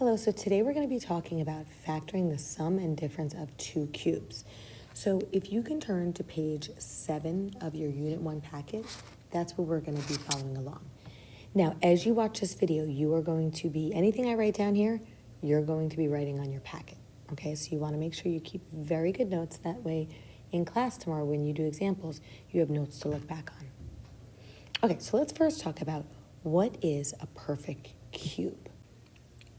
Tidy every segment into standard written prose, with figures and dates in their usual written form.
Hello, so today we're going to be talking about factoring the sum and difference of two cubes. So if you can turn to page 7 of your Unit 1 packet, that's where we're going to be following along. Now, as you watch this video, you are going to be, anything I write down here, you're going to be writing on your packet, okay? So you want to make sure you keep very good notes. That way, in class tomorrow, when you do examples, you have notes to look back on. Okay, so let's first talk about what is a perfect cube.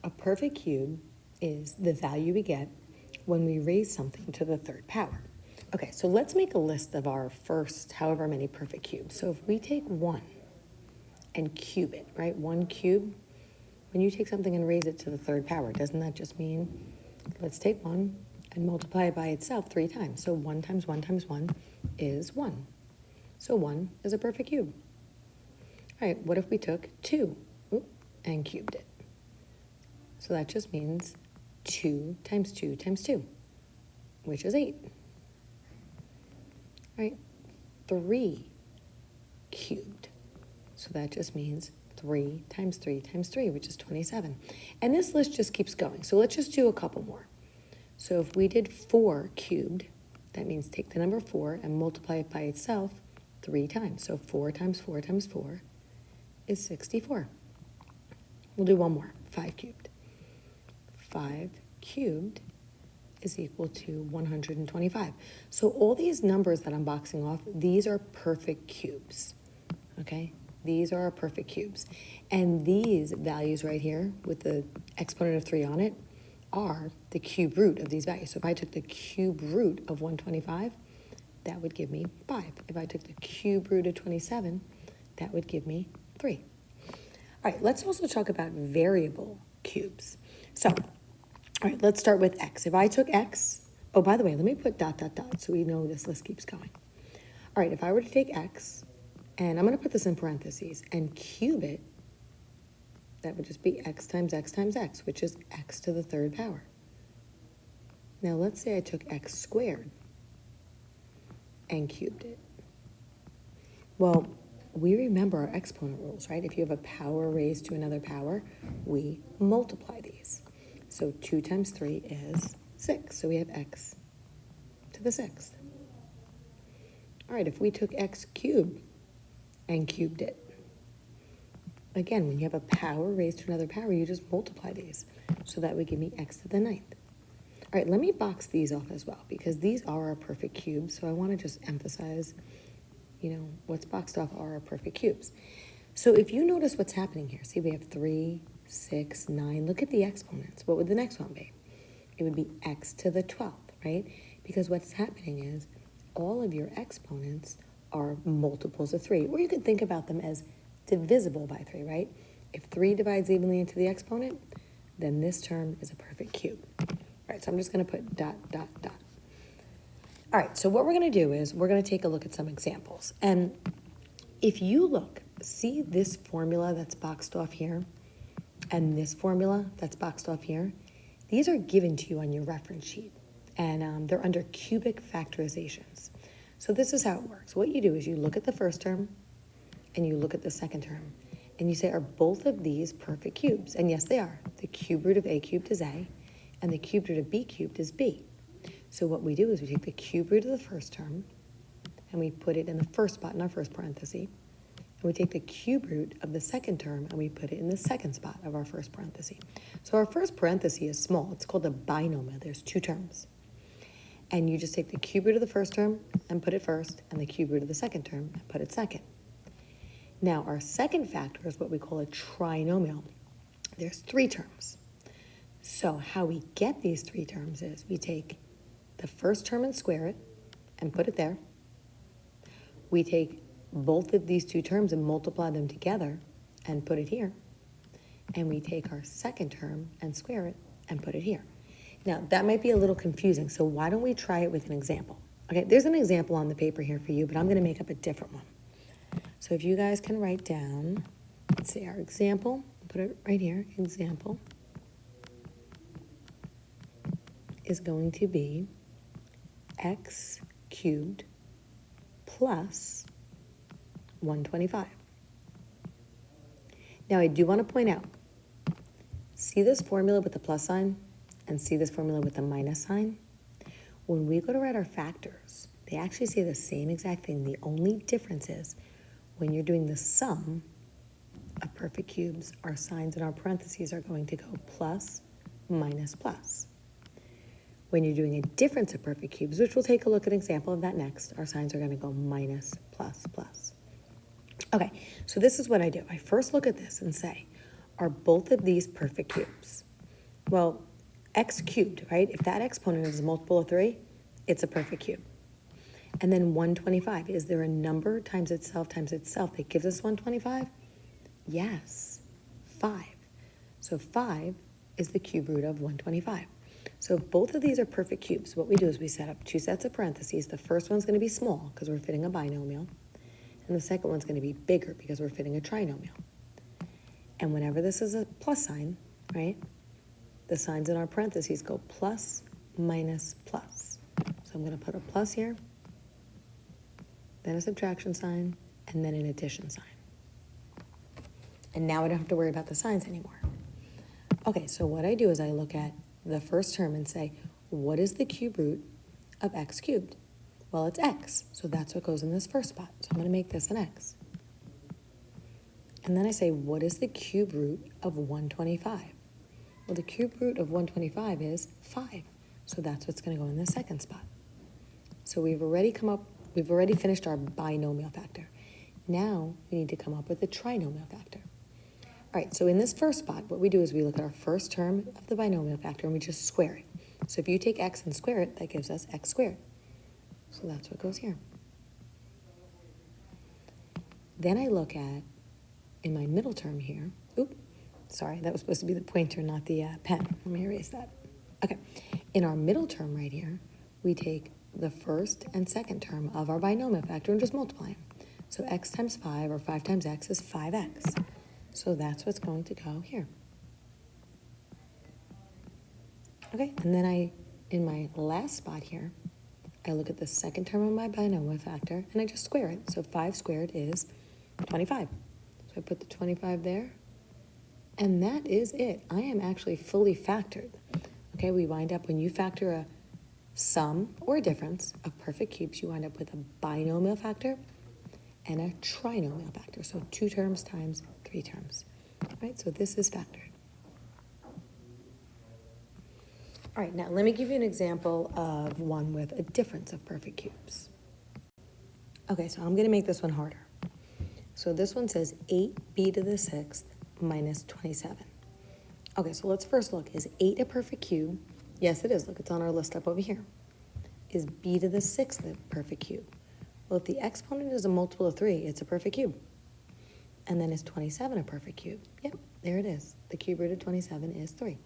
A perfect cube is the value we get when we raise something to the third power. Okay, so let's make a list of our first however many perfect cubes. So if we take 1 and cube it, right? 1 cube, when you take something and raise it to the third power, doesn't that just mean, let's take 1 and multiply it by itself 3 times. So 1 times 1 times 1 is 1. So 1 is a perfect cube. All right, what if we took 2 and cubed it? So that just means 2 times 2 times 2, which is 8. All right, 3 cubed. So that just means 3 times 3 times 3, which is 27. And this list just keeps going. So let's just do a couple more. So if we did 4 cubed, that means take the number 4 and multiply it by itself 3 times. So 4 times 4 times 4 is 64. We'll do one more, 5 cubed. 5 cubed is equal to 125. So all these numbers that I'm boxing off, these are perfect cubes, okay? These are our perfect cubes. And these values right here with the exponent of 3 on it are the cube root of these values. So if I took the cube root of 125, that would give me 5. If I took the cube root of 27, that would give me 3. All right, let's also talk about variable cubes. So, all right, let's start with x. If I took x, oh, by the way, let me put ... so we know this list keeps going. All right, if I were to take x, and I'm going to put this in parentheses, and cube it, that would just be x times x times x, which is x to the third power. Now, let's say I took x squared and cubed it. Well, we remember our exponent rules, right? If you have a power raised to another power, we multiply these. So 2 times 3 is 6. So we have x to the 6th. All right, if we took x cubed and cubed it, again, when you have a power raised to another power, you just multiply these. So that would give me x to the 9th. All right, let me box these off as well, because these are our perfect cubes. So I want to just emphasize, what's boxed off are our perfect cubes. So if you notice what's happening here, see we have 3, 6, 9. Look at the exponents. What would the next one be? It would be x to the 12th, right? Because what's happening is all of your exponents are multiples of 3. Or you could think about them as divisible by 3, right? If 3 divides evenly into the exponent, then this term is a perfect cube. All right, so I'm just going to put ... All right, so what we're going to do is we're going to take a look at some examples. And if you look, see this formula that's boxed off here and this formula that's boxed off here? These are given to you on your reference sheet, and they're under cubic factorizations. So this is how it works. What you do is you look at the first term and you look at the second term, and you say, are both of these perfect cubes? And yes, they are. The cube root of a cubed is a, and the cube root of b cubed is b. So what we do is we take the cube root of the first term and we put it in the first spot in our first parenthesis. And we take the cube root of the second term and we put it in the second spot of our first parenthesis. So our first parenthesis is small. It's called a binomial. There's 2 terms. And you just take the cube root of the first term and put it first, and the cube root of the second term and put it second. Now our second factor is what we call a trinomial. There's 3 terms. So how we get these 3 terms is we take the first term and square it and put it there. We take both of these 2 terms and multiply them together and put it here. And we take our second term and square it and put it here. Now, that might be a little confusing, so why don't we try it with an example? Okay, there's an example on the paper here for you, but I'm going to make up a different one. So if you guys can write down, let's see, our example, put it right here, example is going to be x cubed plus 125. Now, I do want to point out, See this formula with the plus sign and see this formula with the minus sign? When we go to write our factors, they actually say the same exact thing. The only difference is when you're doing the sum of perfect cubes, our signs in our parentheses are going to go plus, minus, plus. When you're doing a difference of perfect cubes, which we'll take a look at an example of that next, our signs are going to go minus, plus, plus. Okay, so this is what I do. I first look at this and say, are both of these perfect cubes? Well, x cubed, right? If that exponent is a multiple of 3, it's a perfect cube. And then 125, is there a number times itself that gives us 125? Yes, 5. So 5 is the cube root of 125. So if both of these are perfect cubes, what we do is we set up 2 sets of parentheses. The first one's going to be small because we're fitting a binomial. And the second one's going to be bigger because we're fitting a trinomial. And whenever this is a plus sign, right, the signs in our parentheses go plus, minus, plus. So I'm going to put a plus here, then a subtraction sign, and then an addition sign. And now I don't have to worry about the signs anymore. Okay, so what I do is I look at the first term and say, what is the cube root of x cubed? Well, it's x, so that's what goes in this first spot. So I'm going to make this an x. And then I say, what is the cube root of 125? Well, the cube root of 125 is 5, so that's what's going to go in the second spot. So we've already finished our binomial factor. Now we need to come up with a trinomial factor. All right, so in this first spot, what we do is we look at our first term of the binomial factor and we just square it. So if you take x and square it, that gives us x squared. So that's what goes here. Then I look at, in my middle term here, sorry, that was supposed to be the pointer, not the pen. Let me erase that. Okay, in our middle term right here, we take the first and second term of our binomial factor and just multiply them. So x times 5, or 5 times x, is 5x. So that's what's going to go here. Okay, and then in my last spot here, I look at the second term of my binomial factor and I just square it. So 5 squared is 25. So I put the 25 there, and that is it. I am actually fully factored. Okay, we wind up, when you factor a sum or a difference of perfect cubes, you wind up with a binomial factor and a trinomial factor. So 2 terms times 3 terms. All right, so this is factored. All right, now let me give you an example of one with a difference of perfect cubes. Okay, so I'm going to make this one harder. So this one says 8b to the 6th minus 27. Okay, so let's first look. Is 8 a perfect cube? Yes, it is. Look, it's on our list up over here. Is b to the 6th a perfect cube? Well, if the exponent is a multiple of 3, it's a perfect cube. And then is 27 a perfect cube? Yep, there it is. The cube root of 27 is 3.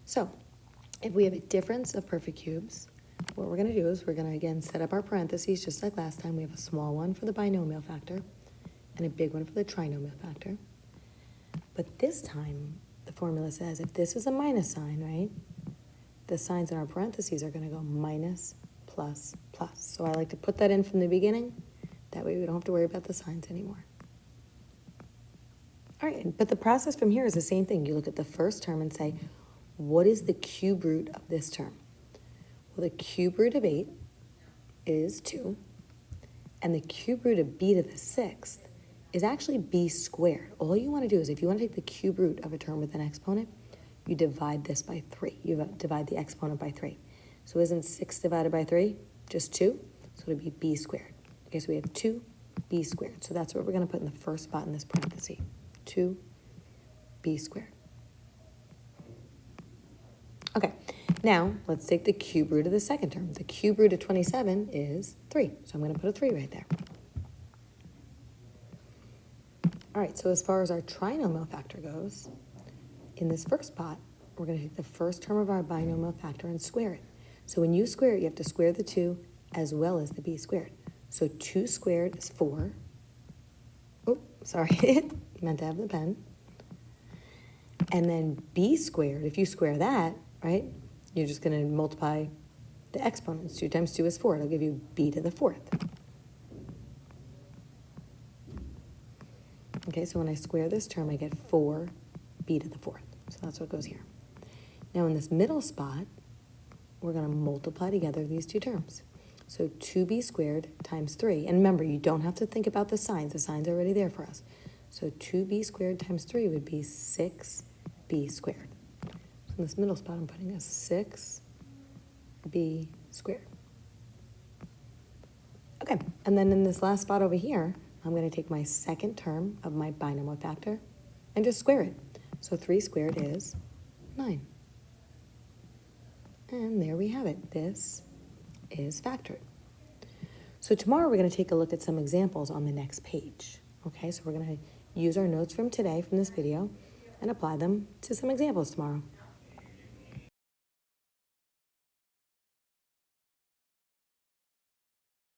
So if we have a difference of perfect cubes, what we're going to do is we're going to, again, set up our parentheses just like last time. We have a small one for the binomial factor and a big one for the trinomial factor. But this time, the formula says if this is a minus sign, right, the signs in our parentheses are going to go minus, plus, plus. So I like to put that in from the beginning. That way we don't have to worry about the signs anymore. All right, but the process from here is the same thing. You look at the first term and say, what is the cube root of this term? Well, the cube root of 8 is 2, and the cube root of b to the 6th is actually b squared. All you want to do is, if you want to take the cube root of a term with an exponent, you divide this by 3. You divide the exponent by 3. So isn't 6 divided by 3 just 2? So it would be b squared. Okay, so we have 2b squared. So that's what we're going to put in the first spot in this parenthesis. 2b squared. Okay, now let's take the cube root of the second term. The cube root of 27 is 3, so I'm going to put a 3 right there. All right, so as far as our trinomial factor goes, in this first spot, we're going to take the first term of our binomial factor and square it. So when you square it, you have to square the 2 as well as the b squared. So 2 squared is 4. Oh, sorry, meant to have the pen. And then b squared, if you square that, right, you're just going to multiply the exponents. 2 times 2 is 4. It'll give you b to the 4th. Okay, so when I square this term, I get 4b to the 4th. So that's what goes here. Now in this middle spot, we're going to multiply together these two terms. So 2b squared times 3. And remember, you don't have to think about the signs. The signs are already there for us. So 2b squared times 3 would be 6b squared. So in this middle spot, I'm putting a 6b squared. Okay, and then in this last spot over here, I'm going to take my second term of my binomial factor and just square it. So 3 squared is 9. And there we have it. This is factored. So tomorrow we're going to take a look at some examples on the next page. Okay, so we're going to use our notes from today, from this video, and apply them to some examples tomorrow.